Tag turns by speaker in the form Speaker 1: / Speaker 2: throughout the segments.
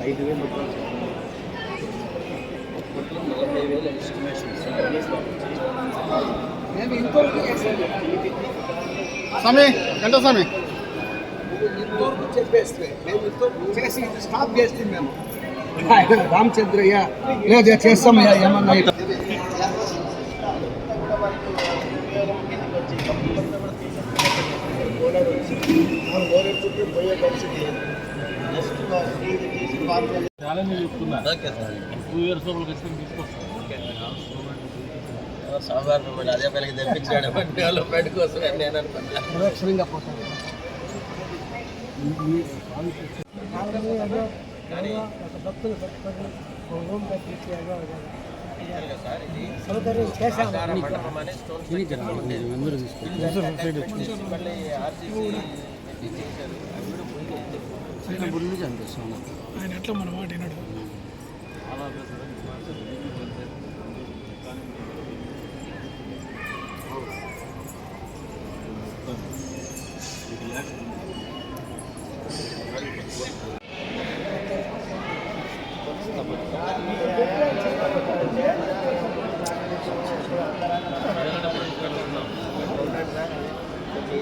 Speaker 1: 5,000 మొత్తం 40,000 ఎస్టిమేషన్
Speaker 2: మేము ఇంతవరకు
Speaker 3: స్వామి ఎంత స్వామి
Speaker 2: ఇంతవరకు చెప్పేస్తే మేము ఇంతవరకు చేసి స్టాప్ చేస్తుంది మేము రామచంద్రయ్య లేదా చేస్తామయ్యా ఏమన్నా
Speaker 1: సాధారణ అదే పనికి తెప్పించాడు డెవలప్మెంట్ కోసం నేను అనుకున్నాను.
Speaker 4: ఆయన ఎట్లా మన మాట వినడు.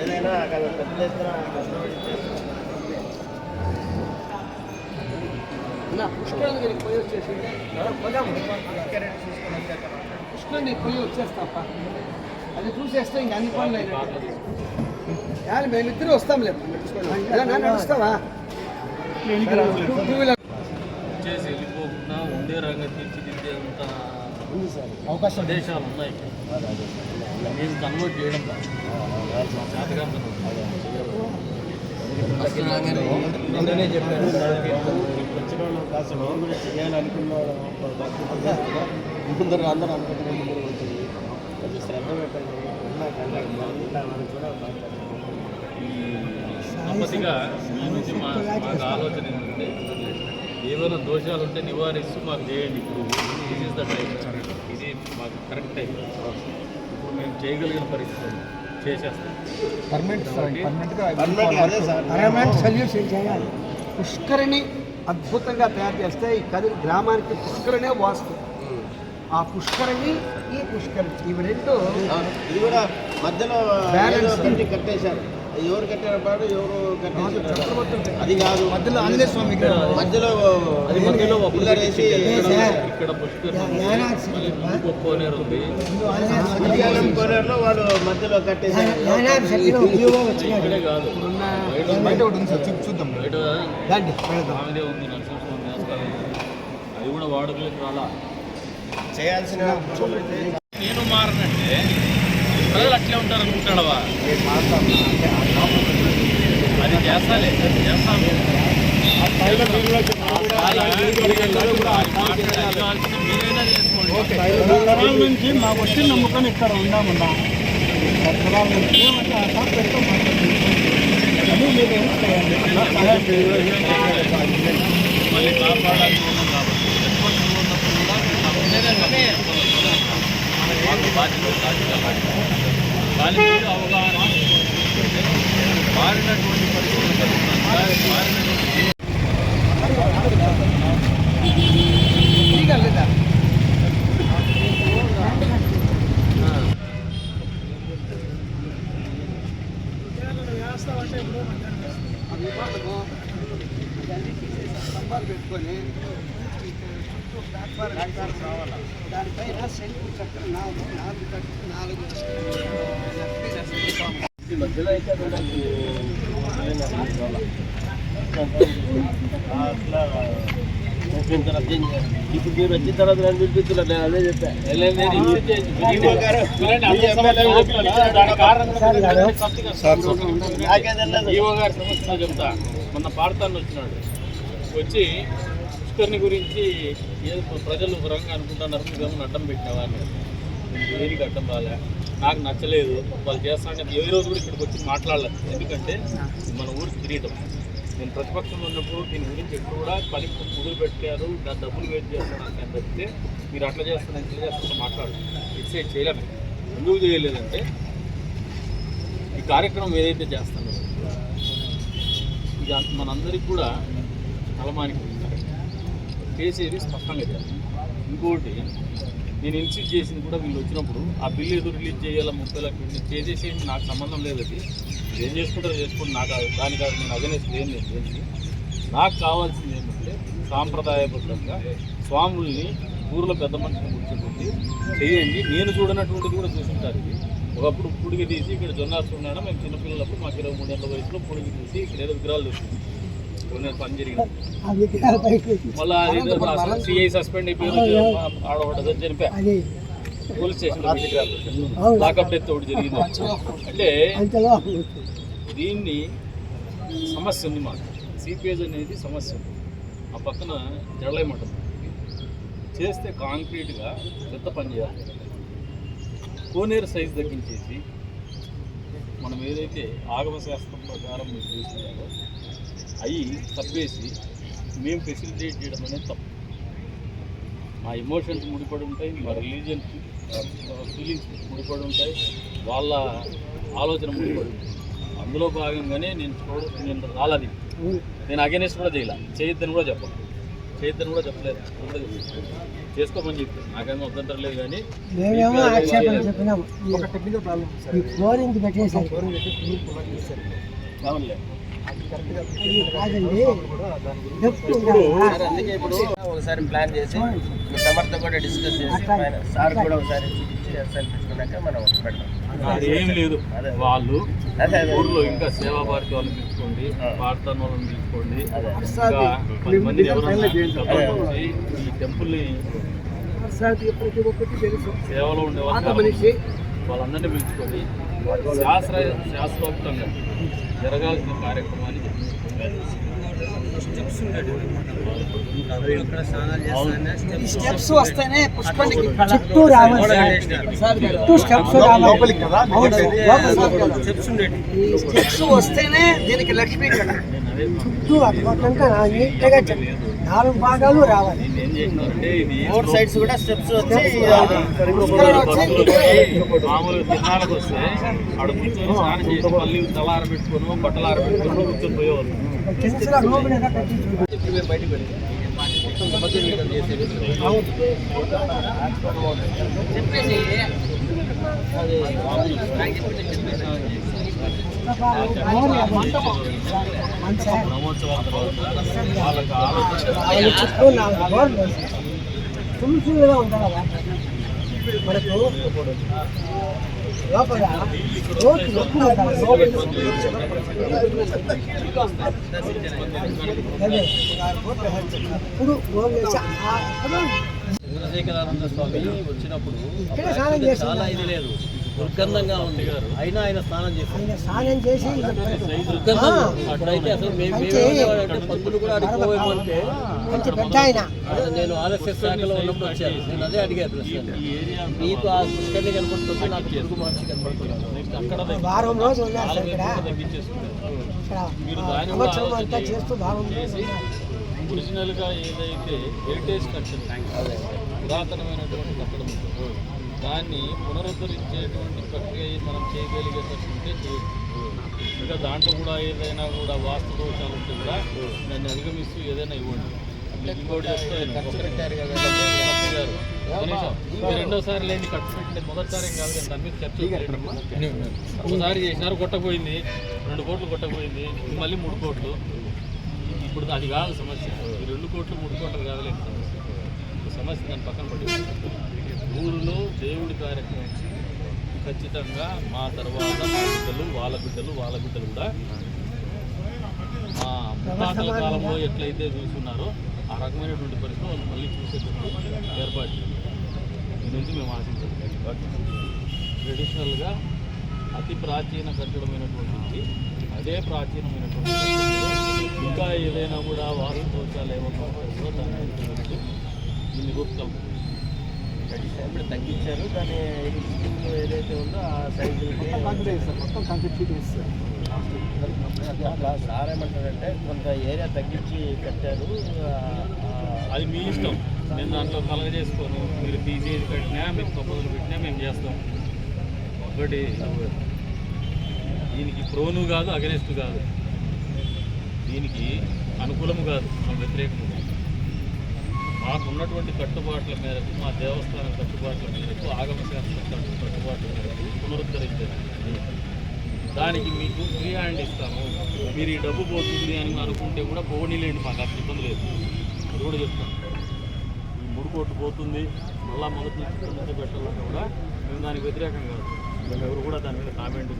Speaker 1: ఏదైనా పెద్ద ఎత్తున
Speaker 2: పుష్కరానికి పోయి వచ్చేసి పుష్కరానికి పోయి వచ్చేస్తాప అది చూసేస్తే ఇంక అన్ని పనులు అయినట్టు. మేమిద్దరు వస్తాం లేదు నడుస్తావా
Speaker 5: చేసి వెళ్ళిపోకుండా ఉండే రంగం తీర్చిదిద్దేంత అవకాశం దేశాలు ఉన్నాయి. మేము కన్వర్ట్ చేయడం
Speaker 1: నిన్ననే చెప్పాను. వచ్చిన వాళ్ళు కాస్త గవర్నమెంట్ చేయాలనుకున్న ముందర అందరూ అనుకుంటున్న ముందర ఉంటుంది. కొంచెం శ్రద్ధ పెట్టండి.
Speaker 5: నెమ్మదిగా ఈ నుంచి మాకు ఆలోచన ఏంటంటే ఏమైనా దోషాలు ఉంటే నివారిస్తూ మాకు చేయండి. ఇప్పుడు దిస్ ఈస్ ద టైం, ఇది మాకు కరెక్ట్ టైం. ఇప్పుడు మేము చేయగలిగిన పరిస్థితి చేసేస్తాం.
Speaker 2: పర్మనెంట్ సొల్యూషన్ చేయాలి. పుష్కరిని అద్భుతంగా తయారు చేస్తే ఈ గ్రామానికి పుష్కరనే వాస్తు. ఆ పుష్కరిని ఈ పుష్కరిని ఇవి రెండు
Speaker 1: ఇది కూడా మధ్యలో
Speaker 2: బ్యాలెన్స్
Speaker 1: కట్టేశారు. ఎవరు కట్టారు పాడు ఎవరు కట్టేశారు అది కాదు.
Speaker 2: మధ్యలో ఆంజనేయ స్వామి
Speaker 1: మధ్యలో పిల్లర్ వేసి
Speaker 5: ఇక్కడ కోనేరు ఉంది.
Speaker 1: కోనేరులో వాళ్ళు మధ్యలో కట్టేశారు.
Speaker 5: ఇక్కడే కాదు
Speaker 2: బయట ఒకటి ఉంది సార్, చూద్దాం.
Speaker 5: ఆమెదే ఉంది నరసింహస్వామి దేవస్థానం. అది కూడా వాడుకలకు రాలా.
Speaker 1: చేయాల్సిన
Speaker 5: నేను మారనంటే ప్రజలు అట్లే ఉంటారు అనుకుంటాడవా? అది చేస్తాలే చేస్తాను. మీరైనా చేసుకోండి.
Speaker 4: నుంచి మా వచ్చి నమ్ముకొని ఇక్కడ ఉన్నామన్నా నుంచి
Speaker 5: మళ్ళీ కాపాడాలి కాబట్టి ఉన్నప్పుడు కూడా బాధ్యత అవగాహన మారినటువంటి పరిస్థితులు
Speaker 2: స్తంభాలు పెట్టుకొని దానిపైన శంకు చక్ర 4
Speaker 1: మధ్యలో అయితే ఇప్పుడు మీరు వచ్చిన తర్వాత నన్ను పిలిపిస్తున్నారు. నేను అదే
Speaker 5: చెప్పాను. చెప్తా మొన్న పాడతాను వచ్చినాడు. వచ్చి పుష్కరిణి గురించి ఏదో ప్రజలు వరంగా అనుకుంటున్నారు, నువ్వేమో అడ్డం పెట్టినావా అని. దేనికి అడ్డం రాలే, నాకు నచ్చలేదు వాళ్ళు చేస్తానంటే ఏ రోజు కూడా ఇక్కడికి వచ్చి మాట్లాడలేదు. ఎందుకంటే మన ఊరికి తిరియటం. నేను ప్రతిపక్షంలో ఉన్నప్పుడు దీని గురించి ఎప్పుడు కూడా పని మొదలు పెట్టారు, డబ్బులు వేస్ట్ చేస్తాను అని చెప్తే మీరు అట్లా చేస్తాను ఇట్లా చేస్తాను మాట్లాడు డిసైడ్ చేయలేము. ఎందుకు చేయలేదంటే ఈ కార్యక్రమం ఏదైతే చేస్తానో ఇది మనందరికీ కూడా తలమానికి చేసేది స్పష్టంగా చెప్పాలి. ఇంకోటి నేను ఇన్సిస్ట్ చేసింది కూడా వీళ్ళు వచ్చినప్పుడు ఆ బిల్లు ఏదో రిలీజ్ చేయాలా 30 లక్షలు చేసేసి నాకు సంబంధం లేదు. అది ఏం చేసుకుంటారో చేసుకోండి, నాకు దానికి నేను అగెనెస్ట్ ఏం లేదు. ఏంటి నాకు కావాల్సింది ఏంటంటే సాంప్రదాయబద్ధంగా స్వాముల్ని ఊర్లో పెద్ద మనుషులు కూర్చోబెట్టి చేయండి. నేను చూడనటువంటిది కూడా చూసుంటారు. ఇది ఒకప్పుడు పుడిగి తీసి ఇక్కడ జొన్నాసు ఉన్నాడు. మేము చిన్నపిల్లలప్పుడు మాకు 23 ఏళ్ళ వయసులో పుడిగి తీసి ఇక్కడ ఏదో విగ్రహాలు చూసుకుంటాం. పని జరిగింది. మళ్ళీ సిఐ సస్పెండ్ అయిపోయి ఆడబడ్డ చనిపోయా పోలీస్ స్టేషన్లో లాకప్ డెత్ ఒకటి జరిగింది. అంటే దీన్ని సమస్య ఉంది మాకు. సిపిఎస్ అనేది సమస్య ఉంది. ఆ పక్కన జడలేమంటుంది చేస్తే కాంక్రీట్గా పెద్ద పని చేయాలి. కోనేరు సైజు తగ్గించేసి మనం ఏదైతే ఆగమ శాస్త్రం ప్రకారం మీరు చూస్తున్నారో అవి తప్పేసి మేము ఫెసిలిటేట్ చేయడం అనేది తప్పు. మా ఎమోషన్స్ ముడిపడి ఉంటాయి, మా రిలీజియన్ ఫీలింగ్స్ ముడిపడి ఉంటాయి, వాళ్ళ ఆలోచన ముడిపడి ఉంటాయి. అందులో భాగంగానే నేను రాలేదు. నేను అగెనెస్ట్ కూడా చేయొద్దని కూడా చెప్పలేదు. చేసుకోమని చెప్పి నాకేమో అభ్యంతరం లేదు. కానీ
Speaker 3: మేమేమో ఆక్షేపణ చెప్పినాము. ఒక టెక్నికల్ ప్రాబ్లం ఈ ఫ్లోరింగ్ పెట్టేసారు.
Speaker 5: కావాలే
Speaker 1: అందుకే ఇప్పుడు ఒకసారి ప్లాన్ చేసి సమర్థ కూడా డిస్కస్ చేసి సార్ కూడా ఒకసారి చూపించుకున్నాక మనం పెడతాం.
Speaker 5: ఏం లేదు, వాళ్ళు ఊర్లో ఇంకా సేవా భారతి వాళ్ళని తీసుకోండి, పార్థన్ వాళ్ళని తీసుకోండి, ఇంకా 10 మందిని ఎవరైనా ఈ టెంపుల్ని సేవలో ఉండే వాళ్ళందరినీ పిలుచుకొని శాస్త్రోక్తంగా జరగాల్సిన కార్యక్రమాన్ని
Speaker 2: స్టెప్స్ వస్తేనే పుష్పానికి
Speaker 3: చుట్టూ రావాలి. చుట్టూ స్టెప్స్ రావాలి.
Speaker 2: స్టెప్స్ వస్తేనే దీనికి లక్ష్మీ కదా.
Speaker 3: చుట్టూ అటుపక్కంతా నీట్గా 4 భాగాలు రావాలి.
Speaker 5: ఏం చేసినారంటే ఇది
Speaker 1: 4 సైడ్స్ కూడా స్టెప్స్ వచ్చి
Speaker 5: మామూలుగా తిరణాలకు వస్తే ఆడ కూర్చొని స్నానం చేసి మళ్ళీ తల ఆరబెట్టుకోను బట్టలు ఆరబెట్టుకోను కూర్చొని పోయేవాళ్ళు.
Speaker 1: ఇప్పుడు మేము బయటకు వెళ్ళి మొత్తం సమర్థం చేసేది చెప్పేసి
Speaker 5: బ్రహ్మోత్సవాల తర్వాత వాళ్ళకి
Speaker 3: ఆయన చుట్టూ 4 గోడలు ఫుల్గా ఉంటారు కదా. మనకు లోపల రోడ్లు ఎక్కువ ఉంటాయి. ఇప్పుడు
Speaker 1: చంద్రశేఖరానంద స్వామి వచ్చినప్పుడు చాలా ఇది లేదు, దుర్గంధంగా ఉంది. అయినా ఆయన స్నానం
Speaker 3: చేసి
Speaker 1: అప్పుడైతే అసలు పంతులు కూడా అడిగిపోయేమంటే
Speaker 3: మంచి పెద్ద ఆయన.
Speaker 1: నేను ఆర్ఎస్ఎస్ శాఖలో ఉన్నప్పుడు వచ్చాను. నేను అదే అడిగాను ప్రశ్న, మీకు ఆ పుష్కరిణి కనపడుతుంది, నాకు తెలుగు మహర్షి కనపడుతున్నాను.
Speaker 3: వారం రోజులు ఉన్నారు సార్ ఇక్కడ. సంవత్సరం అంతా చేస్తూ బాగుంది.
Speaker 5: ఒరిజినల్గా ఏదైతే హెరిటేజ్ కట్టడం పురాతనమైనటువంటి కట్టడం ఉంటుందో దాన్ని పునరుద్ధరించేటువంటి ప్రక్రియ మనం చేయగలిగేటట్టుంటే చేయొచ్చు. ఇంకా దాంట్లో కూడా ఏదైనా కూడా వాస్తు దోషాలు ఉంటే కూడా దాన్ని అధిగమిస్తూ ఏదైనా ఇవ్వండి. ఇంకోటి చెప్తే రెండోసారి లేని ఖర్చు పెట్టింది మొదటిసారి ఏం కాదు, దాని మీద చర్చ. ఒకసారి చేసినారు కొట్టకపోయింది, 2 కోట్లు కొట్టకపోయింది, మళ్ళీ 3 కోట్లు. ఇప్పుడు అది కాదు సమస్య. 2 కోట్లు 3 కోట్లు కాదులేదు సమస్య. దాన్ని పక్కన పడి ఊరిలో దేవుడి కార్యక్రమం ఖచ్చితంగా మా తర్వాత మా బిడ్డలు వాళ్ళ బిడ్డలు కూడా మా ముత్తాతల కాలంలో ఎట్లయితే చూస్తున్నారో ఆ రకమైనటువంటి పరిస్థితులు వాళ్ళు మళ్ళీ చూసేటప్పుడు ఏర్పాటు దీని నుంచి మేము ఆశించాలి. ట్రెడిషనల్గా అతి ప్రాచీన కట్టడమైనటువంటి అదే ప్రాచీనమైనటువంటి ఇంకా ఏదైనా కూడా వాస్తు దోషాలు ఏమన్నా ఉంటాయో దాన్ని నిరూపితం
Speaker 1: ఇప్పుడు తగ్గించారు. దాని ఎగ్జిస్టింగ్ ఏదైతే ఉందో ఆ సైజు
Speaker 2: మొత్తం కంప్లీట్ చేస్తారు.
Speaker 1: సార్ ఏమంటారంటే కొంత ఏరియా తగ్గించి కట్టారు,
Speaker 5: అది మీ ఇష్టం. నేను దాంట్లో కలగజేసుకోను. మీరు తీసేది కట్టినా మీరు ప్రపోజల్ పెట్టినా మేము చేస్తాం. ఒకటి దీనికి ప్రోను కాదు, అగెనెస్ట్ కాదు, దీనికి అనుకూలము కాదు, వ్యతిరేకము కాదు. మాకున్నటువంటి కట్టుబాట్ల మేరకు, మా దేవస్థానం కట్టుబాట్ల మేరకు, ఆగమ శాస్త్ర కట్టుబాట్ల మేరకు పునరుద్ధరించారు. దానికి మీకు ఫ్రీ హ్యాండ్ ఇస్తాము. మీరు ఈ డబ్బు పోతుంది అని అనుకుంటే కూడా పోనీలేండి, మాకు అంత ఇబ్బంది లేదు. అది కూడా చెప్తాను. ఈ 3 కోట్లు పోతుంది, మళ్ళా మొదటి నుంచి పెట్టాలంటే కూడా మేము దానికి వ్యతిరేకం కాదు. మేము ఎవరు కూడా దాని మీద కామెంట్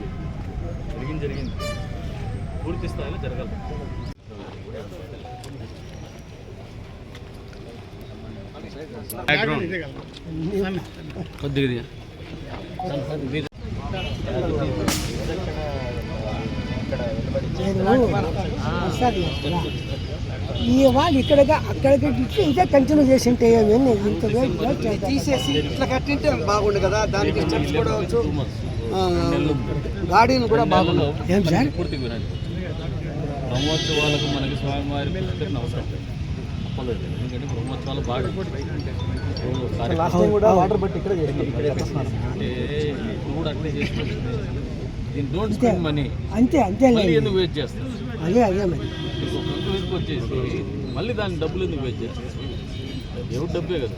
Speaker 5: జరిగింది పూర్తి స్థాయిలో జరగదు. కొద్దిగా
Speaker 3: ఈ వాళ్ళు ఇక్కడ అక్కడికి ఇంకా కంటిన్యూ చేసి ఉంటే అవన్నీ ఇంత
Speaker 2: తీసేసి ఇట్లా కట్టింటే బాగుండు కదా, దానికి స్టెప్స్ కూడా వచ్చు, గార్డెన్ కూడా బాగుండు.
Speaker 3: ఏం సార్
Speaker 5: పూర్తి వినండి. బ్రహ్మోత్సవాలకు మనకి స్వామివారి పుస్తకం అవసరం తప్పలేదు. ఎందుకంటే బ్రహ్మోత్సవాలు బాగా
Speaker 2: వాటర్ బట్టి ఇక్కడ
Speaker 5: అంటే ఇప్పుడు కూడా అట్లే చేసుకోవచ్చు. దీన్ని డోంట్ స్పెండ్ మనీ.
Speaker 3: అంతే
Speaker 5: మళ్ళీ ఎందుకు వేస్ట్ చేస్తారు?
Speaker 3: అదే మరి
Speaker 5: వచ్చేసి మళ్ళీ దాని డబ్బులు ఎందుకు వేస్ట్ చేస్తారు? ఎవరు డబ్బే కదా.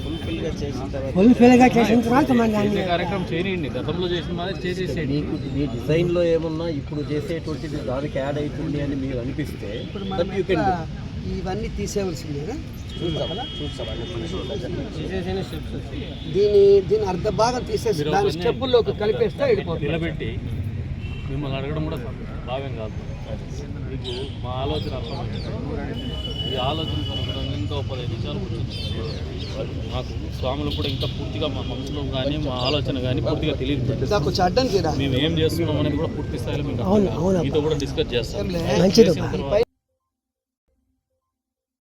Speaker 3: ఫుల్ఫిల్గా చేసిన తర్వాత
Speaker 5: చేసే కార్యక్రమం చేయనియండి. గతంలో చేసిన మాదే చేసేసేయండి.
Speaker 1: మీకు మీ డిజైన్లో ఏమన్నా ఇప్పుడు చేసేటువంటిది దానికి యాడ్ అవుతుంది అని మీరు అనిపిస్తే
Speaker 2: ఇవన్నీ తీసేవలసిందేనా? దీని అర్ధ భాగం తీసేసి దాని స్టెప్పుల్లోకి కలిపేస్తే
Speaker 5: నిలబెట్టి మిమ్మల్ని అడగడం కూడా భావ్యం కాదు. మీకు మా ఆలోచన అర్థమైంది. ఈ ఆలోచన అనుగుణంగా ఇంకా 15 నిమిషాలు కూర్చొని మాకు స్వాములు కూడా ఇంకా పూర్తిగా మా మనసులో కానీ మా ఆలోచన కానీ పూర్తిగా తెలియదు. మేము ఏం చేస్తున్నాం అనేది కూడా పూర్తి స్థాయిలో మీకు మీతో కూడా డిస్కస్ చేస్తాం.